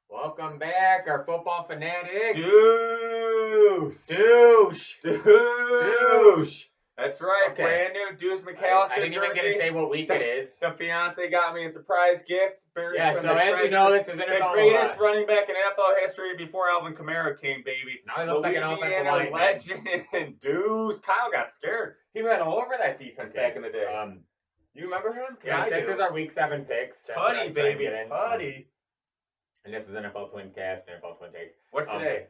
Welcome back, our football fanatics. Douche. Douche. That's right, Okay. brand new Deuce McAllister I didn't even get to jersey. say what week it is. The fiance got me a surprise gift. Yeah, so as you know, this is the greatest running back in NFL history before Alvin Kamara came, baby. Now he looks like an offensive lineman. Legend. Deuce. Kyle got scared. He ran all over that defense back in the day. You remember him? Yeah, this is our week 7 picks. Tutty, baby. Tutty. And this is NFL TWINcast, NFL Twin Take. What's today?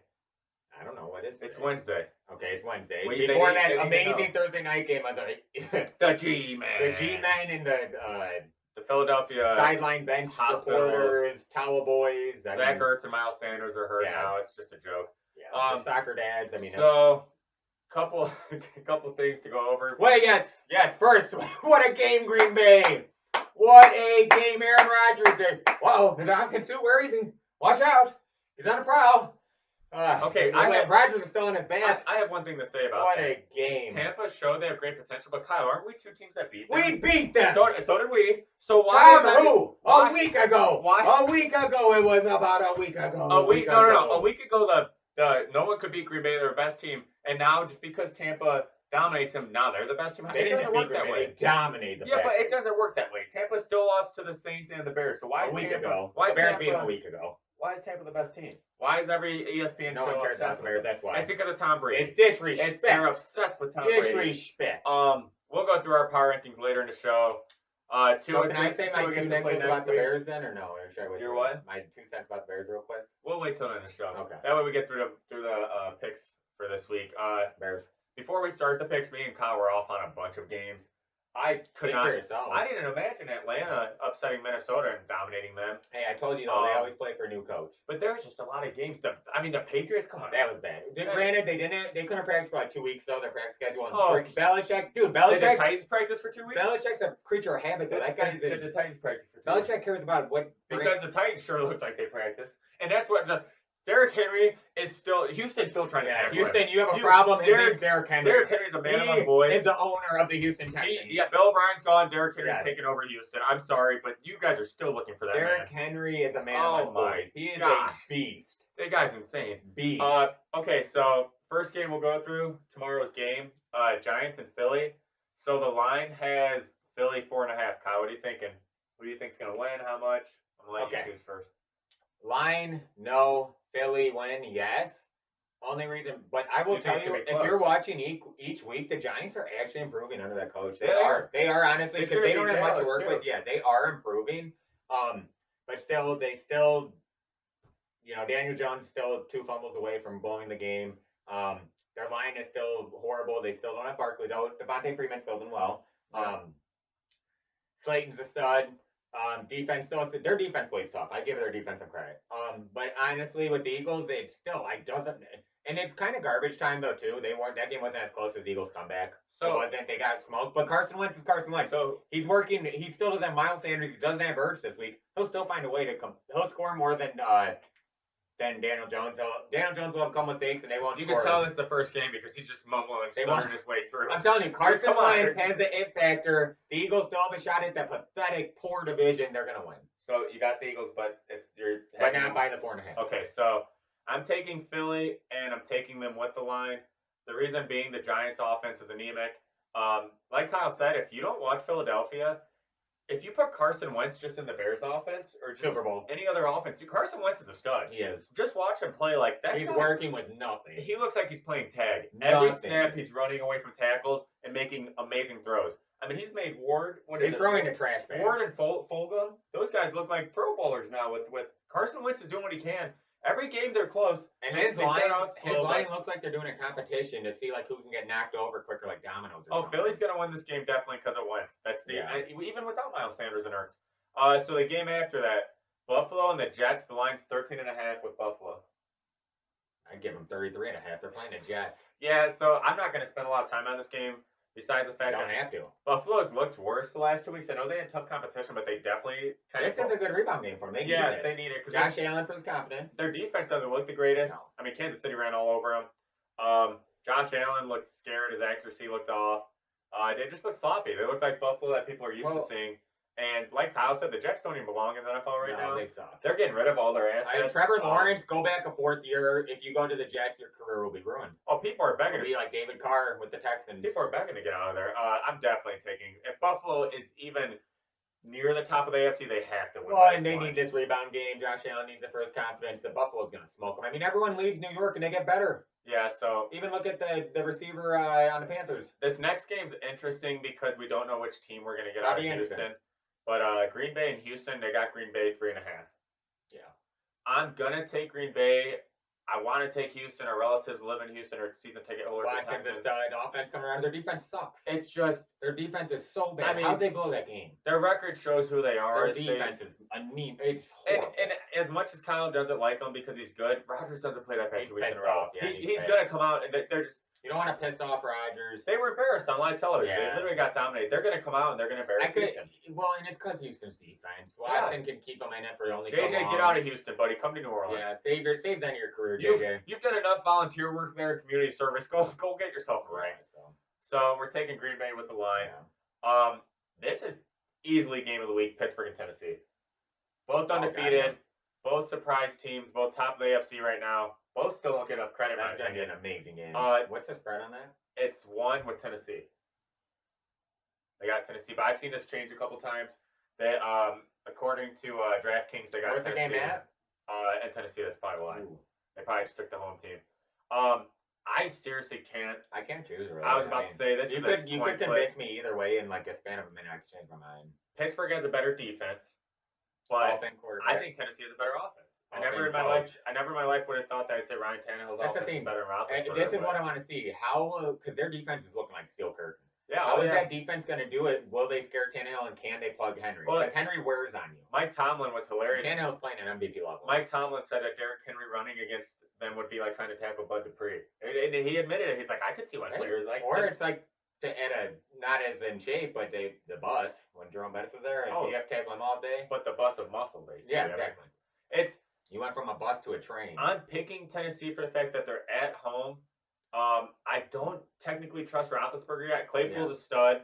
I don't know. What is it? It's Wednesday. Okay, it's Wednesday. Well, Before that amazing Thursday night game, I was like, the G-Man. The G-Man and the Philadelphia sideline bench reporters, towel boys. Zach Ertz and Miles Sanders are hurt now. It's just a joke. Yeah, the soccer dads. I mean, so couple things to go over. Wait, yes. First, what a game, Green Bay. What a game, Aaron Rodgers did. Whoa, Ndamukong Suh, where is he? Watch out. He's on a prowl. Okay, Rodgers is still in his bag. I have one thing to say about what that. A game. Tampa showed they have great potential, but Kyle, aren't we two teams that beat them? We beat them. So did we. So why? A week ago. Why? A week ago. It was about a week ago. A week ago, no one could beat Green Bay. They're the best team, and now just because Tampa dominates them, now they're the best team. It doesn't work that way. They dominate the but it doesn't work that way. Tampa still lost to the Saints and the Bears. So why is Tampa? Why is Bears beat them a week ago? Why is Tampa the best team? Why is every ESPN show cares about the Bears? That's why. I think of the Tom Brady. It's disrespect. They're obsessed with Tom Brady. Disrespect. We'll go through our power rankings later in the show. Can I say my 2 cents about the Bears then, or no? Or should I wait? Your what? My 2 cents about the Bears real quick. We'll wait till the end of the show. Okay. That way we get through the picks for this week. Bears. Before we start the picks, me and Kyle were off on a bunch of games. I didn't imagine Atlanta upsetting Minnesota and dominating them. Hey, I told you though, they always play for a new coach. But there's just a lot of games. The Patriots, come on. That was bad. Granted, they couldn't practice for like 2 weeks though. Their practice schedule. Belichick. Did the Titans practice for 2 weeks? Belichick's a creature of habit though. That guy's did the Titans practice for 2 weeks? Belichick cares about what. Because the Titans sure looked like they practiced, and that's what Derrick Henry is still. Houston's still trying to tackle Houston, him. you have a problem. His name's Derrick Henry. Derrick Henry's a man among boys. He's the owner of the Houston Texans. Bill O'Brien's gone. Derrick Henry's taken over Houston. I'm sorry, but you guys are still looking for that Derrick Henry is a man among boys. He is a beast. That guy's insane. Beast. Okay, so first game we'll go through tomorrow's game. Giants and Philly. So the line has Philly 4.5. Kyle, what are you thinking? Who do you think's gonna win? How much? I'm gonna let you choose first. Line, no. Philly win, yes. Only reason, but I will tell you, if you're watching each week, the Giants are actually improving under that coach. They are. They are, honestly, because they don't have much to work with. Yeah, they are improving. But still, Daniel Jones is still 2 fumbles away from blowing the game. Their line is still horrible. They still don't have Barkley, though. Devontae Freeman's still doing well. Slayton's a stud. Defense still, their defense plays tough. I give their defense some credit. But honestly, with the Eagles, it's still doesn't, and it's kind of garbage time though too. That game wasn't as close as the Eagles comeback. So it wasn't. They got smoked. But Carson Wentz is Carson Wentz. So he's working. He still doesn't have Miles Sanders. He doesn't have Ertz this week. He'll still find a way to come. He'll score more than Daniel Jones. Daniel Jones will have a couple mistakes and they won't. You can tell this is the first game because he's just mumbling and stuttering his way through. I'm telling you, Carson Wentz has the it factor. The Eagles still have a shot at that pathetic, poor division. They're gonna win. So you got the Eagles, but but not by the 4.5. Okay, so I'm taking Philly and I'm taking them with the line. The reason being the Giants' offense is anemic. Like Kyle said, if you don't watch Philadelphia, if you put Carson Wentz just in the Bears offense or just Super Bowl, any other offense, Carson Wentz is a stud. He is. Just watch him play like that. He's working with nothing. He looks like he's playing tag. Every snap, he's running away from tackles and making amazing throws. I mean, he's made Ward. He's throwing a trash bag. Ward and Fulgham, those guys look like Pro Bowlers now. With Carson Wentz is doing what he can. Every game they're close, and his line looks like they're doing a competition to see like who can get knocked over quicker, like dominoes. Or something. Philly's gonna win this game definitely because of Wentz. That's even without Miles Sanders and Ertz. So the game after that, Buffalo and the Jets. The line's 13.5 with Buffalo. I'd give them 33.5. They're playing the Jets. Yeah, so I'm not gonna spend a lot of time on this game. Besides the fact that have to. Buffalo's looked worse the last 2 weeks. I know they had tough competition, but they definally This is a good rebound game for them. They need it. Josh Allen for his confidence. Their defense doesn't look the greatest. No. I mean, Kansas City ran all over them. Josh Allen looked scared. His accuracy looked off. They just looked sloppy. They looked like Buffalo that people are used to seeing. And like Kyle said, the Jets don't even belong in the NFL right now. They suck. They're getting rid of all their assets. Trevor Lawrence, go back a 4th year. If you go to the Jets, your career will be ruined. Oh, people are begging to be like David Carr with the Texans. People are begging to get out of there. I'm definitely taking. If Buffalo is even near the top of the AFC, they have to win. Well, and they need this rebound game. Josh Allen needs the first confidence. The Buffalo's going to smoke them. I mean, everyone leaves New York and they get better. Yeah, so even look at the receiver on the Panthers. This next game's interesting because we don't know which team we're going to get out of Houston. But Green Bay and Houston, they got Green Bay 3.5. Yeah. I'm going to take Green Bay. I want to take Houston. Our relatives live in Houston or season ticket holders. Watkins is the offense coming around. Their defense sucks. It's just their defense is so bad. I mean, how'd they blow that game? Their record shows who they are. Their defense is anemic. It's horrible. And as much as Kyle doesn't like them because he's good, Rodgers doesn't play that bad 2 weeks in a row. Yeah, he's going to come out and they're just. You don't want to piss off Rodgers. They were embarrassed on live television. Yeah. They literally got dominated. They're going to come out and they're going to embarrass Houston. Well, and it's because Houston's defense. Watson can keep them in it for only JJ, so long. get out of Houston, buddy. Come to New Orleans. Yeah, save the end of your career, JJ. You've done enough volunteer work there, community service. Go get yourself a ring. So we're taking Green Bay with the line. Yeah. This is easily game of the week, Pittsburgh and Tennessee. Both undefeated, both surprise teams, both top of the AFC right now. Both still don't get enough credit. That's going to be an amazing game. What's the spread on that? It's 1 with Tennessee. They got Tennessee, but I've seen this change a couple times. They, according to DraftKings, they got Where's Tennessee. The game at? And Tennessee, that's probably why. They probably just took the home team. I seriously can't. I can't choose, really. I was about to say, this is a You could convince me either way in like a span of a minute. I could change my mind. Pittsburgh has a better defense, but I think Tennessee has a better offense. I never in my life would have thought that I'd say Ryan Tannehill's offense is better than Roethlisberger. This is what I want to see. How, because their defense is looking like steel curtain. Yeah. How is that defense going to do it? Will they scare Tannehill and can they plug Henry? Because Henry wears on you. Mike Tomlin was hilarious. Tannehill's playing at MVP level. Mike Tomlin said that Derrick Henry running against them would be like trying to tackle Bud Dupree. And he admitted it. He's like, I could see why players like. Or it's like not as in shape, but the bus when Jerome Bettis was there, you have to tackle him all day. But the bus of muscle, basically. Yeah, exactly. You went from a bus to a train. I'm picking Tennessee for the fact that they're at home. I don't technically trust Roethlisberger yet. Claypool's a stud.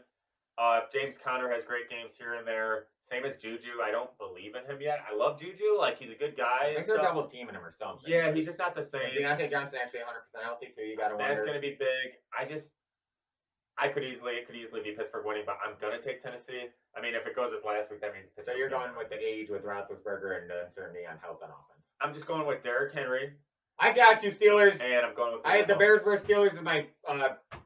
James Conner has great games here and there. Same as Juju. I don't believe in him yet. I love Juju. Like, he's a good guy. I think they're double teaming him or something. Yeah, he's just not the same. Is Deontay Johnson actually 100% healthy too? You got to wonder. That's going to be big. It could easily be Pittsburgh winning, but I'm going to take Tennessee. I mean, if it goes as last week, that means Pittsburgh. So you're going with the age with Roethlisberger and the uncertainty on health and offense. I'm just going with Derrick Henry. I got you, Steelers. And I'm going with I had the Bears versus Steelers as my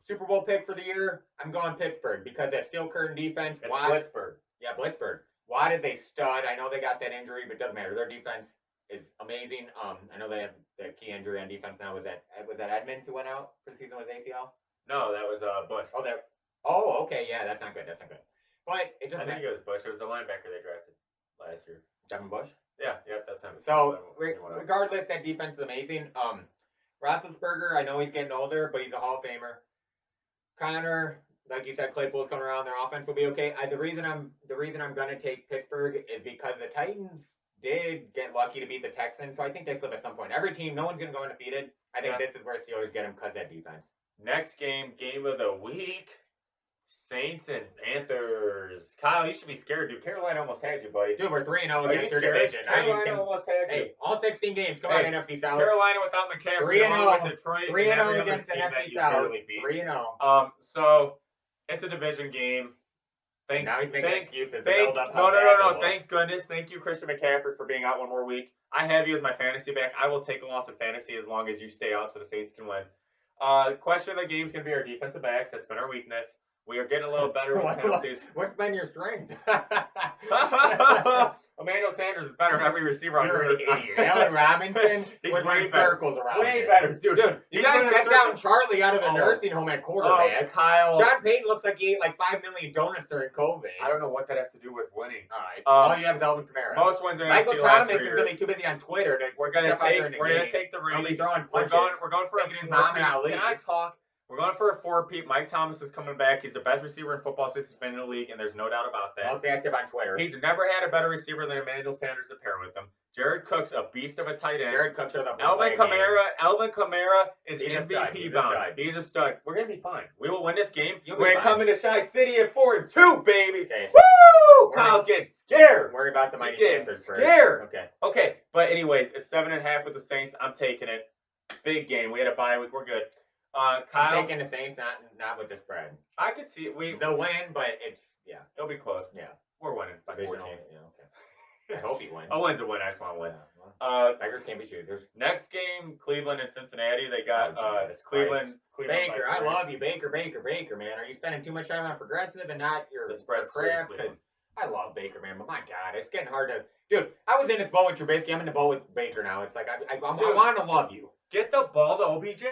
Super Bowl pick for the year. I'm going Pittsburgh because that steel curtain defense. It's Blitzburg. Yeah, Blitzburg. Watt is a stud. I know they got that injury, but it doesn't matter. Their defense is amazing. I know they have the key injury on defense now. Was that Edmonds who went out for the season with ACL? No, that was Bush. Oh, okay. Yeah, that's not good. But it doesn't. I think it was Bush. It was the linebacker they drafted last year. Devin Bush. Yeah, that's him. So regardless, that defense is amazing. Roethlisberger, I know he's getting older, but he's a Hall of Famer. Connor, like you said, Claypool's coming around. Their offense will be okay. The reason I'm going to take Pittsburgh is because the Titans did get lucky to beat the Texans, so I think they slip at some point. Every team, no one's going to go undefeated. I think this is where Steelers get them because of that defense. Next game of the week. Saints and Panthers. Kyle, you should be scared, dude. Carolina almost had you, buddy. Dude, we're 3-0 against their division. Carolina almost had you. Hey, all 16 games. Come on, NFC South. Carolina without McCaffrey. 3-0 with Detroit. 3-0 against the NFC South. 3-0. So it's a division game. Now he's making excuses. No. Thank goodness. Thank you, Christian McCaffrey, for being out one more week. I have you as my fantasy back. I will take a loss in fantasy as long as you stay out so the Saints can win. Question of the game is going to be our defensive backs. That's been our weakness. We are getting a little better with penalties. What's been your strength? Emmanuel Sanders is better than every receiver on You're an idiot. Allen Robinson he's with way miracles around way better. Dude, you got to check down Charlie out of the nursing home at quarterback. Kyle. Sean Payton looks like he ate like 5 million donuts during COVID. I don't know what that has to do with winning. All right. All you have is Alvin Kamara. Most wins in Michael Thomas is going to be too busy on Twitter. We're going to take the reins. We're going We're going for a 4-3. Can I talk? We're going for a 4-peat. Mike Thomas is coming back. He's the best receiver in football since he's been in the league, and there's no doubt about that. Most active on Twitter. He's never had a better receiver than Emmanuel Sanders to pair with him. Jared Cook's a beast of a tight end. Jared Cook shows up. Alvin Kamara is He's MVP bound. He's a stud. We're gonna be fine. We will win this game. We're coming to Shy City at 4-2, baby. Okay. Woo! Kyle's getting scared. Worry about the Mighty He's getting Panthers scared. first. Okay. But anyways, it's 7.5 with the Saints. I'm taking it. Big game. We had a bye week. We're good. Kyle, I'm taking the Saints, not with the spread. I could see it. They'll win, but it'll be close. Yeah. We're winning by 14. Yeah, okay. I hope you win. A win's a win. I just want to win. Beggars can't be choosers. Next game, Cleveland and Cincinnati. They got Cleveland. Baker, I love you, Baker, man. Are you spending too much time on progressive and not your craft? Because I love Baker, man. But my God, it's getting hard to. Dude, I was in this boat with Trubisky. I'm in the boat with Baker now. It's like I want to love you. Get the ball to OBJ.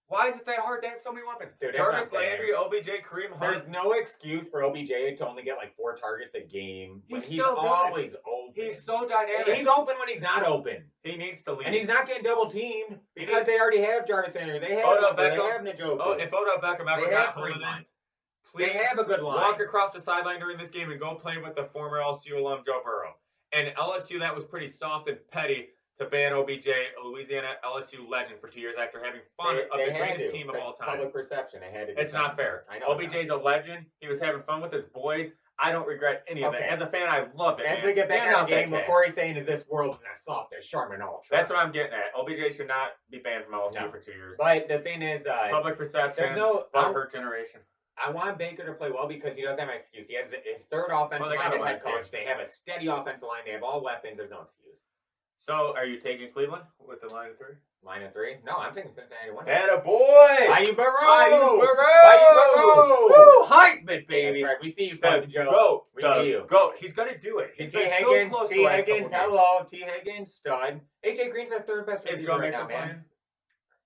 Why is it that hard to have so many weapons? Dude, Jarvis Landry, OBJ, Kareem Hunt. There's no excuse for OBJ to only get like 4 targets a game. He's always open. He's so dynamic. He's open when he's not open. He needs to lead. And he's not getting double teamed because they already have Jarvis Landry. They have Njoku. Oh, if Odell Beckham ever got hold of this, please they have a good line. Walk across the sideline during this game and go play with the former LSU alum Joe Burrow. And LSU, that was pretty soft and petty to ban OBJ, a Louisiana LSU legend, for 2 years after having fun of the greatest team of all time. Public perception. They had to do It's not fair. I know OBJ's a legend. He was having fun with his boys. I don't regret any of that. As a fan, I loved it. As we get back on the game, what Cory's saying is this world is as soft as Charmin Ultra. That's what I'm getting at. OBJ should not be banned from LSU for 2 years. But the thing is, public perception, hurt generation. I want Baker to play well because he doesn't have an excuse. He has his third offensive line head coach. They have a steady offensive line. They have all weapons. There's no excuse. So, are you taking Cleveland with the line of 3? Line of 3? No, I'm taking Cincinnati to win. Atta boy! Bayou Burrow! Woo! Heisman, baby! That's right. We see you, Fucking Joe. We see you. Goat. He's gonna do it. He's been so close to the last couple games. Hello. T. Higgins, stud. AJ Green's our third best receiver Joe right now, playing? man.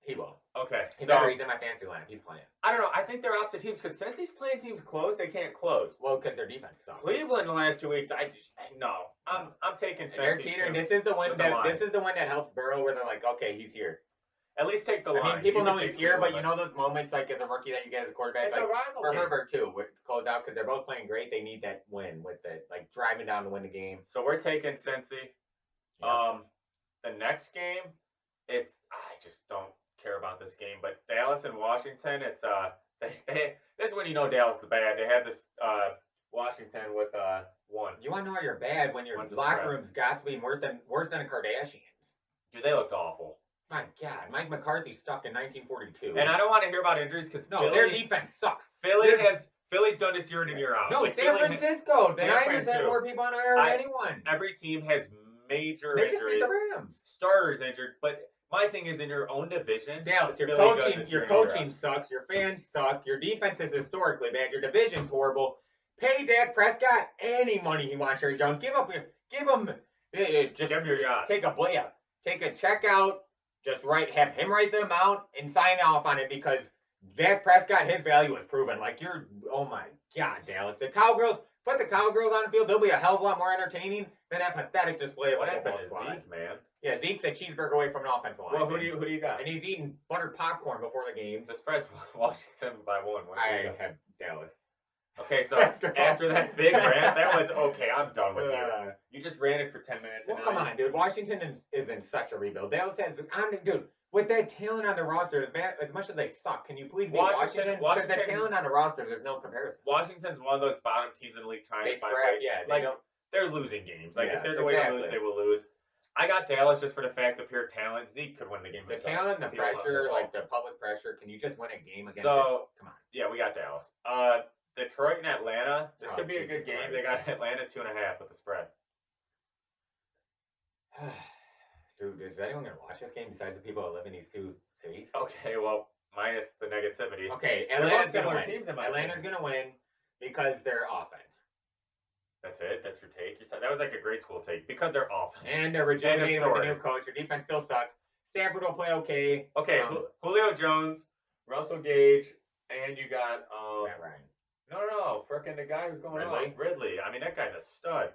He will. Okay. He's in my fantasy lineup. He's playing. I don't know. I think they're opposite teams because since he's playing teams close, they can't close. Well, because their defense sucks. Cleveland the last 2 weeks, I'm taking Cincy. They're teetering. This is the one that helps Burrow where they're like, okay, he's here. At least take the line. I mean, people know he's here, but you know those moments like as a rookie that you get as a quarterback. It's like, a rival for game. Herbert too, with close out because they're both playing great. They need that win with the driving down to win the game. So we're taking Cincy. Yeah. The next game, I just don't care about this game. But Dallas and Washington, it's this is when you know Dallas is bad. They have this Washington with 1. You want to know how you're bad when your locker room's gossiping worse than the Kardashians. Dude, they looked awful. My God, Mike McCarthy stuck in 1942. And I don't want to hear about injuries because their defense sucks. Philly's done this year in and year out. No, San Francisco. The Niners had more people on IR than anyone. Every team has major injuries. Just beat the Rams. Starters injured, but my thing is in your own division. Dallas, your coaching sucks. Your fans suck. Your defense is historically bad. Your division's horrible. Pay Dak Prescott any money he wants. Jerry Jones, give him. Just give your yacht. Take a check out. Just have him write the amount and sign off on it because Dak Prescott, his value is proven. Oh my God, Dallas. Put the Cowgirls on the field. They'll be a hell of a lot more entertaining than that pathetic display of what a football happened to squad. Zeke, man? Yeah, Zeke's a cheeseburger away from an offensive line. Well, who do you got? And he's eating buttered popcorn before the game. The spread's Washington by 1. I have Dallas. Okay, so after that big rant, that was okay. I'm done with you. You just ran it for 10 minutes. Well, come on, dude. Washington is in such a rebuild. Dallas has, dude, with that talent on the roster, as much as they suck, can you please be Washington? Because the talent on the roster, there's no comparison. Washington's one of those bottom teams in the league trying to find ways. Yeah, they're losing games. If there's a way to lose, they will lose. I got Dallas just for the fact of pure talent. Zeke could win the game. The talent, the pressure, the public pressure. Can you just win a game against come on. Yeah, we got Dallas. Detroit and Atlanta. This could be a good game. They got Atlanta 2.5 with the spread. Dude, is anyone gonna watch this game besides the people that live in these two cities? Okay, well, minus the negativity. Okay, Atlanta's gonna win. Atlanta's gonna win because they're offense. That's it. That's your take. That was like a grade school take because they're offense. And they're rejuvenated with a new coach. Your defense still sucks. Stafford will play okay. Okay, Julio Jones, Russell Gage, and you got Matt Ryan. No, frickin' the guy who's going Ridley. on. Ridley. I mean, that guy's a stud.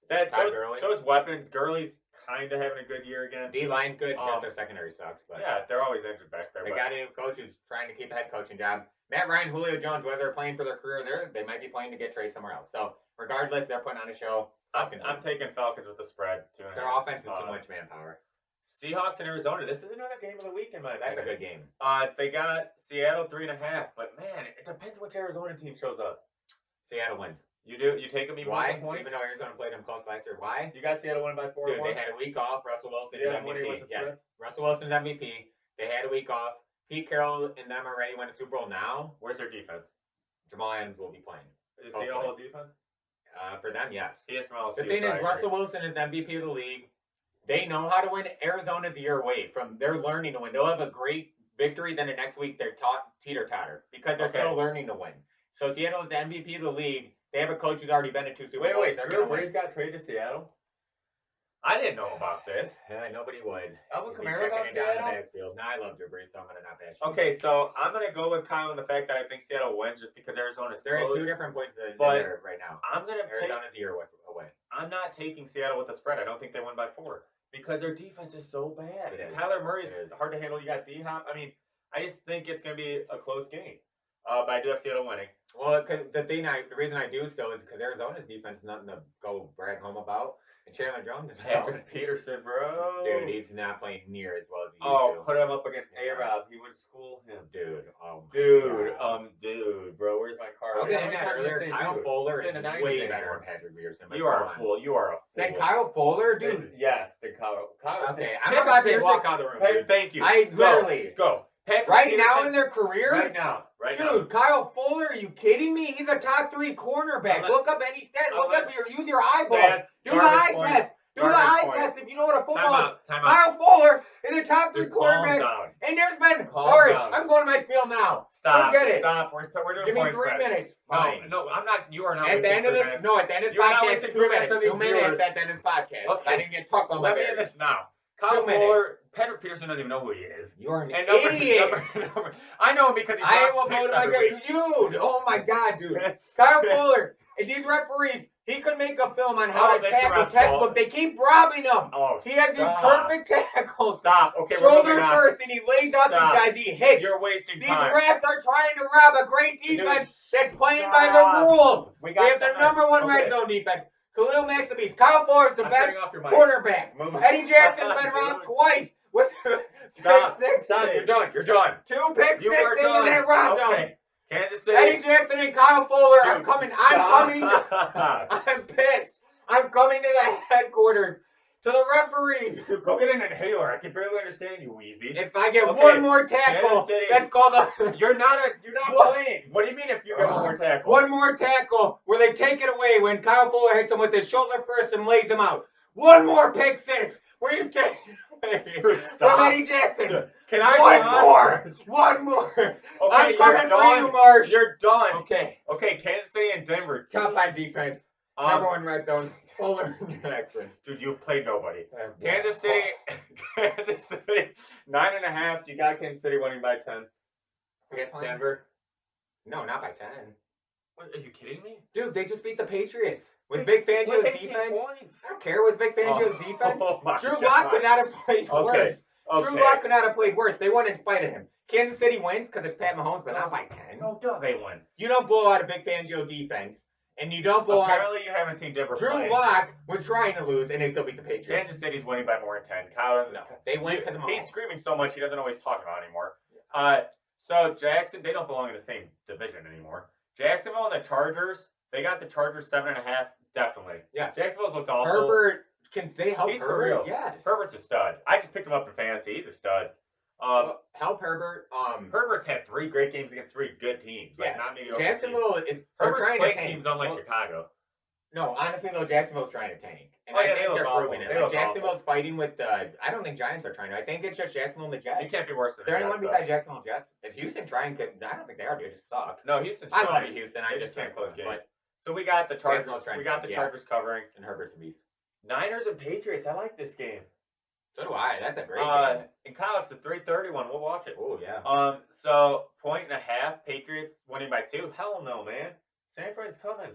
Gurley. Those weapons, Gurley's kind of having a good year again. D-line's good, just their secondary sucks. But yeah, they're always injured back there. They got a new coach who's trying to keep a head coaching job. Matt Ryan, Julio Jones, whether they're playing for their career there, they might be playing to get traded somewhere else. So regardless, they're putting on a show. I'm taking Falcons with the spread. Their offense is too much manpower. Seahawks in Arizona. This is another game of the week in my opinion. That's a good game. They got Seattle 3.5, but man, it depends which Arizona team shows up. Seattle wins. You do? You take them even Why? with the points? Even though Arizona played them close last year. Why? You got Seattle winning by 4. Dude, they had a week off. Russell Wilson is Yeah, MVP. Yes. Russell Wilson's MVP. They had a week off. Pete Carroll and them are ready to win a Super Bowl now. Where's their defense? Jamal Adams will be playing. Is he all defense? For them, yes. He is from LSU. The thing is, Russell Wilson is MVP of the league. They know how to win. Arizona's a year away from they're learning to win. They'll have a great victory, then the next week they're teeter-totter because they're still learning to win. So Seattle is the MVP of the league. They have a coach who's already been to 2 Super Bowls. Wait, Drew Brees got traded to Seattle? I didn't know about this. Yeah, nobody would. Alvin Kamara got Seattle? No, I love Drew Brees, so I'm going to not bash him. Okay, so I'm going to go with Kyle on the fact that I think Seattle wins just because Arizona's They're close. at 2 different points right now. I'm going to Arizona's a year away. I'm not taking Seattle with the spread. I don't think they win by 4 because their defense is so bad. Kyler Murray's hard to handle. You got D-Hop. I mean, I just think it's going to be a close game. But I do have Seattle winning. Well, the reason I do still is because Arizona's defense is nothing to go brag home about. And Chandler Jones is Patrick Peterson, bro. Dude, he's not playing near as well as he used to. Put him up against A-Rob. He would school him. Dude, bro, where's my card? I was saying that earlier. Kyle Fuller is way better than Patrick Peterson. You are a fool. You are a fool. Then Kyle Fuller, dude. Yes, then Kyle. Okay, I'm about to walk out of the room, dude. Thank you. I literally. Go. Patrick right Peterson, now in their career? Right now. Dude, Kyle Fuller, are you kidding me? He's a top 3 cornerback. Look up any stat. Use your eyeballs. Do the eye test. Do the eye test if you know what a football is. Kyle Fuller is a top 3 quarterback. And there's been. Alright, I'm going to my spiel now. Stop. Forget it. Stop. We're doing Give me 3 minutes. Fine. No, I'm not. You are not. At the end of this, no, at the end of this podcast, 2 minutes. 2 minutes at the end of this podcast. Okay. I didn't get talked about my Let me end this now. Kyle Fuller, Patrick Peterson doesn't even know who he is. You are an idiot. I know him because he drops picks every week. Dude, oh my God, dude. Kyle Fuller, and these referees, he could make a film on how to tackle textbook. They keep robbing him. He has these perfect tackles. Stop. Okay, shoulder first, and he lays out these guys. He hits. You're wasting these time. These refs are trying to rob a great defense that's playing by the rules. We have the #1 red zone defense. Khalil Mack's the beast. Kyle Fuller is the best quarterback. Eddie Jackson's been around twice with Stop. six. Stop. You're done. You're done. 2 picks, 6 in the round. Okay. Kansas City. Eddie Jackson and Kyle Fuller are coming. I'm pissed. I'm coming to the headquarters. To the referees. Go get an inhaler. I can barely understand you, Wheezy. If I get one more tackle, that's called a. You're not playing. What do you mean if you get one more tackle? One more tackle where they take it away when Kyle Fuller hits him with his shoulder first and lays him out. One more pick 6 where you take it away from Eddie Jackson. Can I One more. Okay, I'm coming for you, Marsh. You're done. Okay, Kansas City and Denver. Top 5 defense. #1 red zone. Fuller and Jackson. Dude, you've played nobody. Kansas City. 9.5. You got Kansas City winning by 10 against Denver. No, not by 10. What, are you kidding me? Dude, they just beat the Patriots. With Vic Fangio's defense. I don't care with Vic Fangio's defense. Drew Lock could not have played worse. Drew Lock could not have played worse. They won in spite of him. Kansas City wins because it's Pat Mahomes, but not by 10. No, they win. You don't blow out a Vic Fangio defense. And you don't blow out. Apparently, you haven't seen Denver play. Drew Lock was trying to lose, and they still beat the Patriots. Kansas City's winning by more than 10. Kyle doesn't know. They win because of Mahomes. He's screaming so much he doesn't know what he's talking about anymore. So Jackson, they don't belong in the same division anymore. Jacksonville and the Chargers, they got the Chargers 7.5, definitely. Yeah. Jacksonville's looked awful. Herbert, can they help He's Herbert? for real. Yes. Herbert's a stud. I just picked him up in fantasy. He's a stud. Help Herbert. Herbert's had 3 great games against 3 good teams. Yeah. Like, not mediocre Jacksonville teams. is Herbert's trying played to tank. teams unlike Chicago. No, honestly though, Jacksonville's trying to tank. And I think they they're awful. proving it. They Like, look Jacksonville's fighting with I don't think Giants are trying to. I think it's just Jacksonville and the Jets. You can't be worse than They're the anyone Jets, besides Jacksonville and Jets. If Houston trying could, I don't think they are. They just suck. No, Houston's I trying. love Houston. I just can't close game. games. So we got the Chargers. We got the Chargers covering. And Herbert's a beast. Niners and Patriots. I like this game. So do I. That's a great game. In college, the 3:30 one. We'll watch it. Oh yeah. So 1.5. Patriots winning by 2. Hell no, man. San Fran's coming.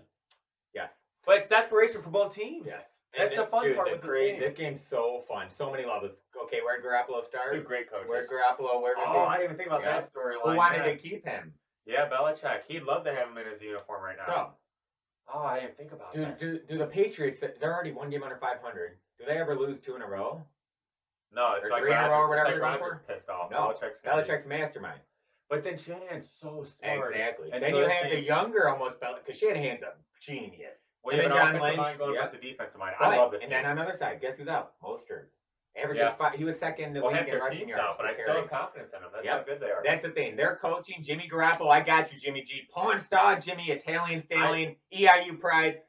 Yes. But it's desperation for both teams. Yes. That's the fun part with this game. This game's so fun. So many levels. Okay, where'd Garoppolo start? Two great coaches. Where'd Garoppolo? I didn't even think about that storyline. Who wanted to keep him? Yeah, Belichick. He'd love to have him in his uniform right now. So. I didn't think about that. Do the Patriots? They're already one game under 500. Do they ever lose 2 in a row? No, it's like 3 in a row or whatever they're going for. Pissed off. No, Belichick's mastermind. But then Shanahan's so smart. Exactly. And then so you have the younger almost Belichick, because Shanahan's a genius. Well, and then John Lynch going versus the defensive mind. I love this game. And then on the other side, guess who's out? Mostert. Averages 5. He was second in the league in rushing yards. But I still have confidence in them. That's how good they are. That's the thing. They're coaching. Jimmy Garoppolo, I got you, Jimmy G. Pawn Star, Jimmy, Italian Stallion, EIU Pride.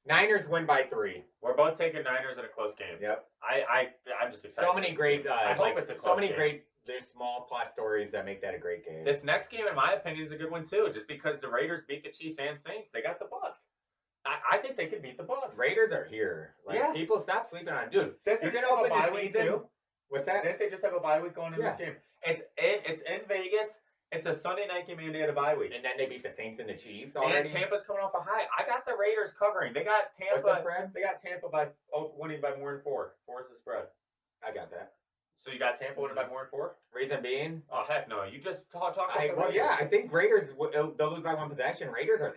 Niners win by 3. We're both taking Niners in a close game. Yep. I'm just excited. So many great. I hope it's a close game. Great. There's small plot stories that make that a great game. This next game, in my opinion, is a good one too. Just because the Raiders beat the Chiefs and Saints, they got the Bucs. I think they could beat the Bucs. Raiders are here. People stop sleeping on. Dude, you're gonna open the season. Too? What's that? Didn't they just have a bye week going in this game? It's in Vegas. It's a Sunday night game and they had a bye week. And then they beat the Saints and the Chiefs already. And Tampa's coming off a high. I got the Raiders covering. They got Tampa. What's the spread? They got Tampa winning by more than 4. 4 is the spread. I got that. So you got Tampa winning by more than 4? Reason being? Oh heck no! You just talk about the Raiders. Well, yeah, I think Raiders they'll lose by 1 possession. Raiders are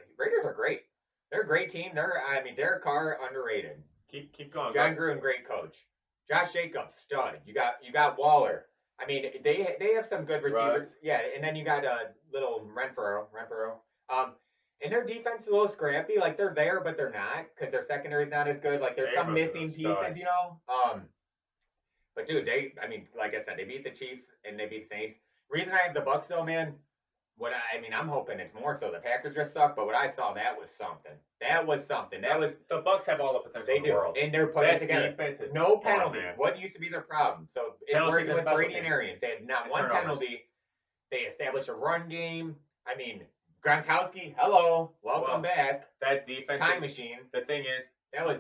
great. They're a great team. Derek Carr underrated. Keep going. John Gruden, great coach. Josh Jacobs, stud. You got Waller. I mean, they have some good receivers. Right. Yeah, and then you got little Renfro. And their defense is a little scrappy. Like they're there, but they're not because their secondary's not as good. Like there's some missing pieces, you know. But dude, like I said, they beat the Chiefs and they beat the Saints. Reason I have the Bucs though, man. I'm hoping it's more so. The Packers just suck, but what I saw, that was something. The Bucs have all the potential in the world. And they're putting it together. No penalties. What used to be their problem? So it's working with Brady and Arians. They had not one penalty. They established a run game. I mean, Gronkowski, hello, welcome back. That defense, time machine. The thing is, that was.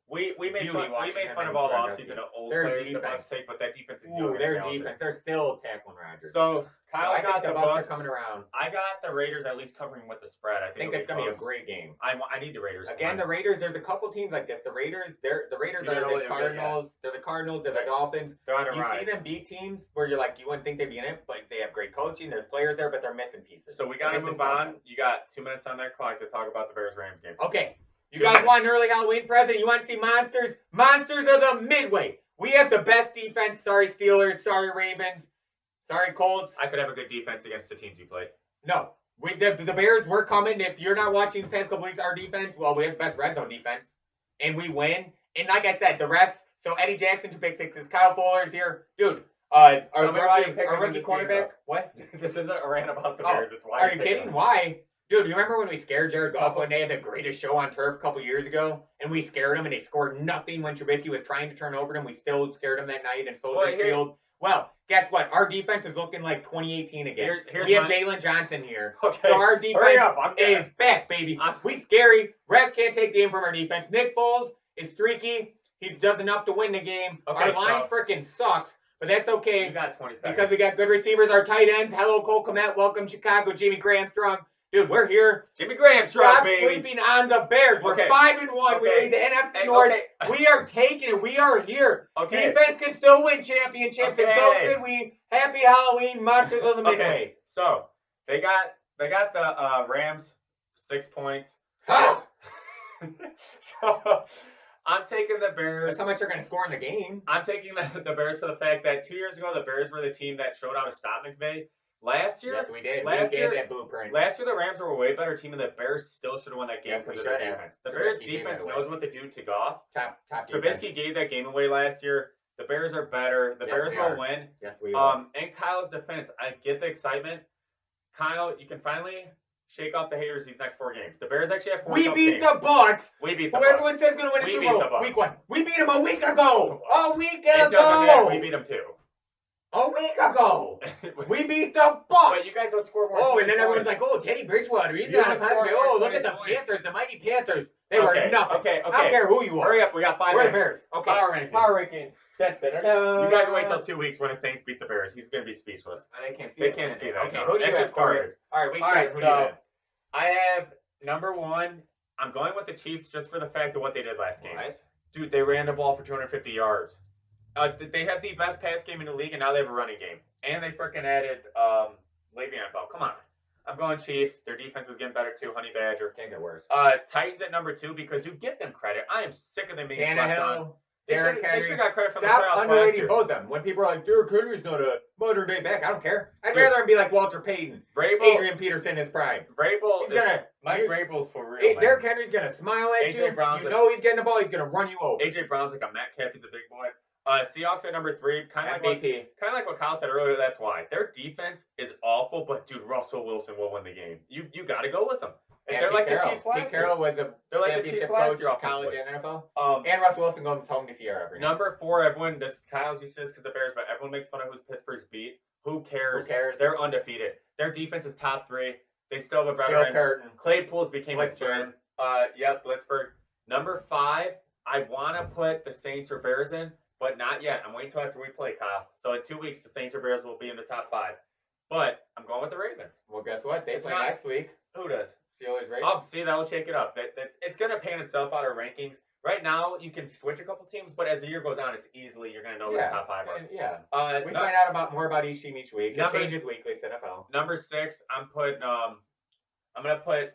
We made fun of all offseason of old players the Bucs take, but that defense is young. Their defense, they're still tackling Rodgers. So Kyle's got the Bucs coming around. I got the Raiders at least covering with the spread. I think it's gonna be a great game. I need the Raiders. Again, the Raiders. There's a couple teams like this. The Raiders are the Cardinals. They're the Cardinals. They're the Dolphins. They're on a rise. You see them beat teams where you're like, you wouldn't think they'd be in it, but they have great coaching. There's players there, but they're missing pieces. So we gotta move on. You got 2 minutes on that clock to talk about the Bears-Rams game. Okay. You guys want an early Halloween present? You want to see monsters? Monsters of the Midway. We have the best defense. Sorry, Steelers. Sorry, Ravens. Sorry, Colts. I could have a good defense against the teams you play. No. The Bears, we're coming. If you're not watching these past couple weeks, our defense, well, we have the best red zone defense. And we win. And like I said, the refs, so Eddie Jackson, 2 pick sixes. Kyle Fuller's here. Dude, our rookie quarterback. What? This isn't a rant about the Bears. It's why. Are you kidding? Why? Dude, you remember when we scared Jared Goff when they had the greatest show on turf a couple years ago? And we scared him and they scored nothing when Trubisky was trying to turn over them. We still scared him that night in Soldier Field. Well, guess what? Our defense is looking like 2018 again. We have Jalen Johnson here. Okay. So our defense is back, baby. We scary. Refs can't take the game from our defense. Nick Foles is streaky. He does enough to win the game. Our line freaking sucks. But that's okay. You got 20 seconds. Because we got good receivers. Our tight ends. Hello, Cole Kmet. Welcome, Chicago. Jimmy Graham-Strong. Dude, we're here. Jimmy Graham-Strong, baby. Stop sleeping on the Bears. We're 5-1. We lead the NFC North. We are taking it. We are here. Defense can still win championships. And so can we. Happy Halloween, Monsters of the Midway. So they got the Rams 6 points. So I'm taking the Bears. That's how much they're going to score in the game. I'm taking the Bears for the fact that 2 years ago the Bears were the team that showed how to stop McVay. Last year, yes, we did. Last year, that blueprint. Last year, the Rams were a way better team, and the Bears still should have won that game because of their defense. The Bears' defense knows what to do to Goff. Top Trubisky gave that game away last year. The Bears are better. The Bears will win. Yes, we will. In Kyle's defense, I get the excitement. Kyle, you can finally shake off the haters these next 4 games. The Bears actually have 4 games. We beat the Bucs. We beat the Bucs. Who everyone says is going to win a Super Bowl. Week 1. We beat them a week ago. A week ago. We beat them too. A week ago, we beat the Bucs. But you guys don't score more. Oh, and then everyone's like, "Oh, Teddy Bridgewater, he's on a time. Oh, look at the Panthers, the mighty Panthers. They were nothing. Okay. I don't care who you are. Hurry up, we got 5 minutes. Bears. Okay. Power rankings. You guys wait till 2 weeks when the Saints beat the Bears. He's gonna be speechless. They can't see. They can't see that. Okay, no. who do you have started? All right, so I have number 1. I'm going with the Chiefs just for the fact of what they did last game. What? Dude, they ran the ball for 250 yards. They have the best pass game in the league, and now they have a running game. And they freaking added Le'Veon Bell. Come on. I'm going Chiefs. Their defense is getting better too. Honey Badger. Can't get worse. Titans at number 2 because you give them credit. I am sick of them being slept on. Tannehill, They Derrick Henry. should have got credit from the Stop playoffs last underrating year. both of them. When people are like, Derrick Henry's not a modern day back, I don't care. I'd rather him be like Walter Payton, Adrian Peterson in his prime. Mike Vrabel's for real, man. Derrick Henry's gonna smile at you. You know he's getting the ball. He's gonna run you over. AJ Brown's like a Metcalf. He's a big boy. Seahawks at number 3, kind of like what Kyle said earlier. That's why their defense is awful, but dude, Russell Wilson will win the game. You got to go with them. And they're like Pete the Chiefs last year. Pete Carroll was a championship coach, college and NFL. And Russell Wilson goes home this year every Number 4, everyone. Kyle's used to this because the Bears, but everyone makes fun of who's Pittsburgh's beat. Who cares? They're undefeated. Their defense is top 3. They still have a veteran. Curtin. Claypool's became a Blitzburg. Blitzburg. Number 5, I want to put the Saints or Bears in. But not yet. I'm waiting until after we play, Kyle. So in 2 weeks, the Saints or Bears will be in the top 5. But I'm going with the Ravens. Well, guess what? They play next week. Who does? Steelers, Ravens. Oh, see, that'll shake it up. It's going to pan itself out of rankings. Right now, you can switch a couple teams, but as the year goes on, it's easily you're going to know who the top 5 are. Yeah. We find out more about each team each week. It changes weekly. It's NFL. Number 6, I'm going to put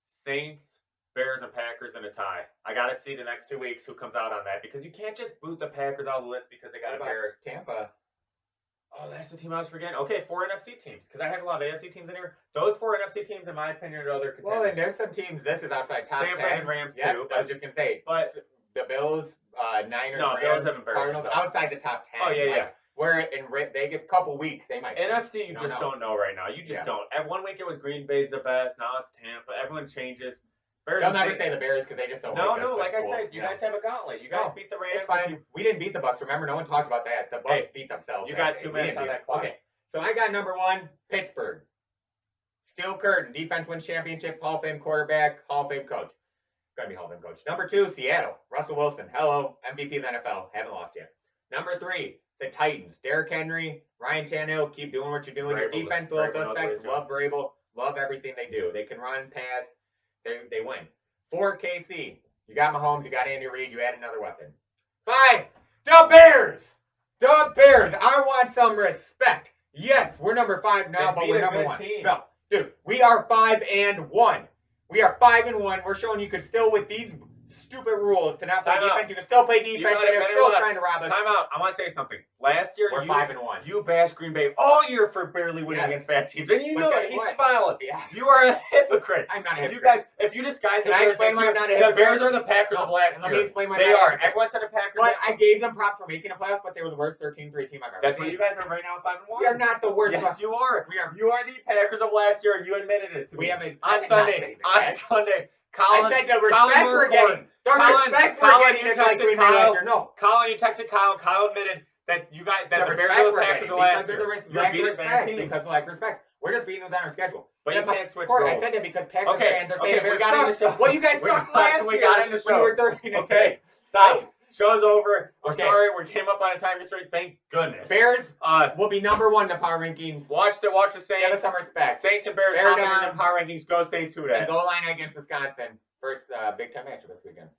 Saints, Bears, and Packers in a tie. I got to see the next 2 weeks who comes out on that because you can't just boot the Packers out of the list because they got a Bears. Tampa. Oh, that's the team I was forgetting. Okay, 4 NFC teams because I have a lot of AFC teams in here. Those 4 NFC teams, in my opinion, are other contenders. Well, and there's some teams. This is outside top 10. San Fran and Rams too. I was just gonna say, but the Bills, Niners, Bills Rams, have embarrassed Cardinals, themselves. outside the top 10. Oh yeah. We're in Vegas, couple weeks they might. NFC, you just don't know right now. You just don't. At 1 week it was Green Bay's the best. Now it's Tampa. Everyone changes. They'll never say the Bears because they just don't. No. Like I said, you guys have a gauntlet. You guys beat the Rams. It's fine. We didn't beat the Bucks. Remember, no one talked about that. The Bucks beat themselves. You got 2 minutes on that clock. Okay. So I got number 1, Pittsburgh. Steel Curtain, defense wins championships, Hall of Fame quarterback, Hall of Fame coach. Gonna be Hall of Fame coach. Number 2, Seattle. Russell Wilson. Hello, MVP of the NFL. Haven't lost yet. Number 3, the Titans. Derrick Henry, Ryan Tannehill. Keep doing what you're doing. Your defense, little suspect. Love Vrabel. Love everything they do. They can run, pass. They win. 4, KC. You got Mahomes. You got Andy Reid. You add another weapon. 5, the Bears. The Bears. I want some respect. Yes, we're number 5 now, but we're number 1. No, dude, we are 5-1. We are 5-1. We're showing you could still, with these stupid rules to not play defense, you can still play defense, and they're still trying to rob us. Time out. I want to say something. Last year, we're 5-1. You bashed Green Bay all year for barely winning against bad teams. Then you know it. He's smiling. Yeah. You are a hypocrite. I'm not a hypocrite. You guys, if you disguise the Bears this year, the Bears are the Packers of last year. Let me explain why they are. Everyone said the Packers. But I gave them props for making a playoffs, but they were the worst 13-3 team I've ever seen. That's what you guys are right now, 5-1. We are not the worst. Yes, you are. You are the Packers of last year, and you admitted it to me. On Sunday. I said the respect we're getting. The respect we're getting is like Green Bay last year. No. Colin, you texted Kyle. Kyle admitted that you got that the Bears are the Packers of last year. You're beating bad teams. Because of respect. We're just beating those on our schedule. But you can't switch roles. I said that because Packers fans are saying we got in the show. Well, you guys sucked last year. We got in the show. Okay, stop. Show's over. We're sorry. We came up on a time constraint. Thank goodness. Bears will be number 1 in the power rankings. Watch the Saints. Give us some respect. Saints and Bears hopping in the power rankings. Go Saints. Who dat? And goal line against Wisconsin. First Big Ten matchup this weekend.